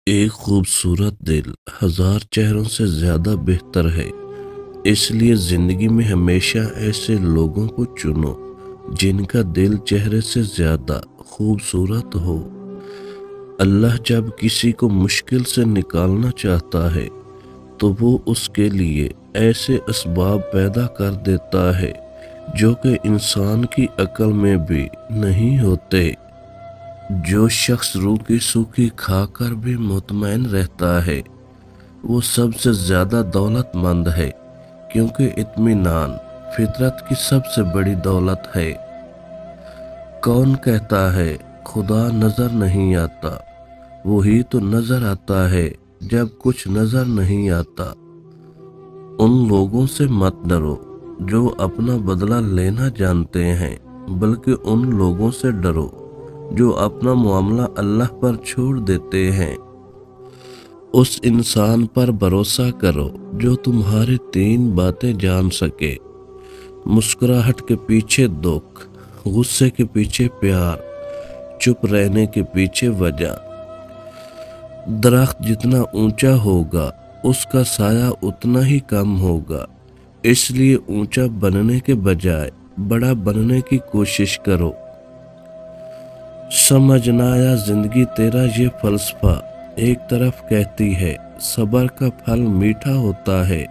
ایک خوبصورت دل ہزار چہروں سے زیادہ بہتر ہے۔ اس لیے زندگی میں ہمیشہ ایسے لوگوں کو چنو جن کا دل چہرے سے زیادہ خوبصورت ہو۔ اللہ جب کسی کو مشکل سے نکالنا چاہتا ہے تو وہ اس کے لیے ایسے اسباب پیدا کر دیتا ہے جو کہ انسان کی عقل میں بھی نہیں ہوتے۔ جو شخص روکھی سوکھی کھا کر بھی مطمئن رہتا ہے وہ سب سے زیادہ دولت مند ہے، کیونکہ اطمینان فطرت کی سب سے بڑی دولت ہے۔ کون کہتا ہے خدا نظر نہیں آتا؟ وہی تو نظر آتا ہے جب کچھ نظر نہیں آتا۔ ان لوگوں سے مت ڈرو جو اپنا بدلہ لینا جانتے ہیں، بلکہ ان لوگوں سے ڈرو جو اپنا معاملہ اللہ پر چھوڑ دیتے ہیں۔ اس انسان پر بھروسہ کرو جو تمہاری 3 باتیں جان سکے: مسکراہٹ کے پیچھے دکھ، غصے کے پیچھے پیار، چپ رہنے کے پیچھے وجہ۔ درخت جتنا اونچا ہوگا اس کا سایہ اتنا ہی کم ہوگا، اس لیے اونچا بننے کے بجائے بڑا بننے کی کوشش کرو۔ سمجھ نہ آیا زندگی تیرا یہ فلسفہ ایک طرف کہتی ہے صبر کا پھل میٹھا ہوتا ہے،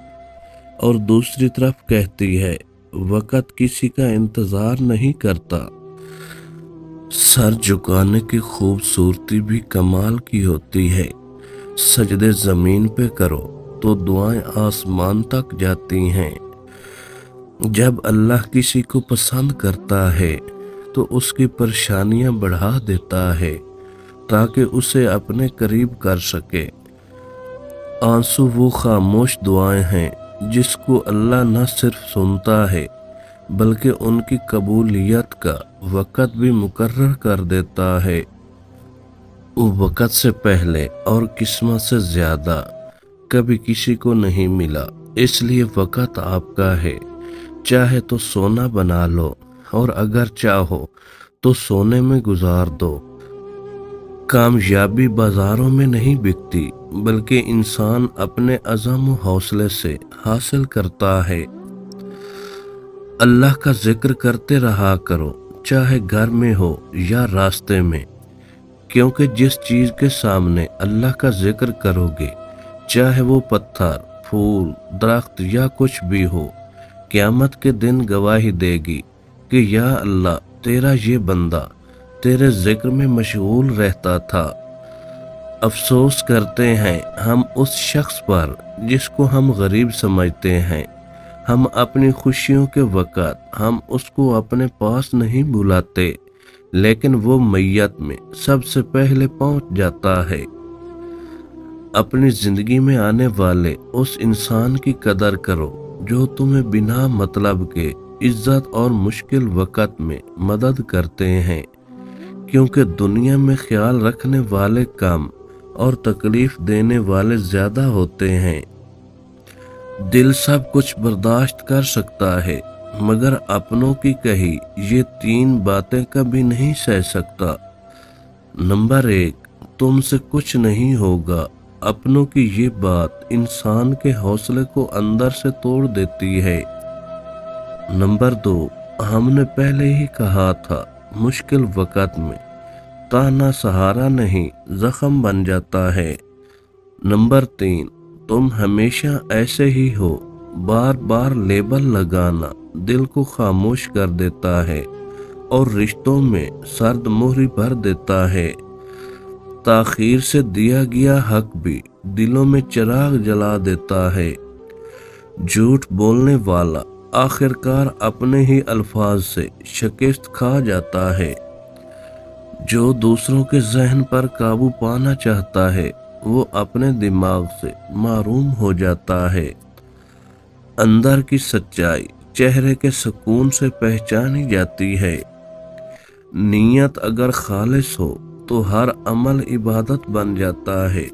اور دوسری طرف کہتی ہے وقت کسی کا انتظار نہیں کرتا۔ سر جھکانے کی خوبصورتی بھی کمال کی ہوتی ہے۔ سجدے زمین پہ کرو تو دعائیں آسمان تک جاتی ہیں۔ جب اللہ کسی کو پسند کرتا ہے تو اس کی پریشانیاں بڑھا دیتا ہے تاکہ اسے اپنے قریب کر سکے۔ آنسو وہ خاموش دعائیں ہیں جس کو اللہ نہ صرف سنتا ہے بلکہ ان کی قبولیت کا وقت بھی مقرر کر دیتا ہے۔ وقت سے پہلے اور قسمت سے زیادہ کبھی کسی کو نہیں ملا، اس لیے وقت آپ کا ہے۔ چاہے تو سونا بنا لو، اور اگر چاہو تو سونے میں گزار دو۔ کامیابی بازاروں میں نہیں بکتی، بلکہ انسان اپنے عزم و حوصلے سے حاصل کرتا ہے۔ اللہ کا ذکر کرتے رہا کرو، چاہے گھر میں ہو یا راستے میں، کیونکہ جس چیز کے سامنے اللہ کا ذکر کرو گے، چاہے وہ پتھر، پھول، درخت یا کچھ بھی ہو، قیامت کے دن گواہی دے گی کہ یا اللہ تیرا یہ بندہ تیرے ذکر میں مشغول رہتا تھا۔ افسوس کرتے ہیں ہم اس شخص پر جس کو ہم غریب سمجھتے ہیں۔ ہم اپنی خوشیوں کے وقت ہم اس کو اپنے پاس نہیں بلاتے، لیکن وہ میت میں سب سے پہلے پہنچ جاتا ہے۔ اپنی زندگی میں آنے والے اس انسان کی قدر کرو جو تمہیں بنا مطلب کے عزت اور مشکل وقت میں مدد کرتے ہیں، کیونکہ دنیا میں خیال رکھنے والے کم اور تکلیف دینے والے زیادہ ہوتے ہیں۔ دل سب کچھ برداشت کر سکتا ہے، مگر اپنوں کی کہی یہ 3 باتیں کبھی نہیں سہ سکتا۔ نمبر 1، تم سے کچھ نہیں ہوگا۔ اپنوں کی یہ بات انسان کے حوصلے کو اندر سے توڑ دیتی ہے۔ نمبر 2، ہم نے پہلے ہی کہا تھا مشکل وقت میں تانا سہارا نہیں زخم بن جاتا ہے۔ نمبر 3، تم ہمیشہ ایسے ہی ہو۔ بار بار لیبل لگانا دل کو خاموش کر دیتا ہے اور رشتوں میں سرد مہری بھر دیتا ہے۔ تاخیر سے دیا گیا حق بھی دلوں میں چراغ جلا دیتا ہے۔ جھوٹ بولنے والا آخرکار اپنے ہی الفاظ سے شکست کھا جاتا ہے۔ جو دوسروں کے ذہن پر قابو پانا چاہتا ہے وہ اپنے دماغ سے محروم ہو جاتا ہے۔ اندر کی سچائی چہرے کے سکون سے پہچانی جاتی ہے۔ نیت اگر خالص ہو تو ہر عمل عبادت بن جاتا ہے۔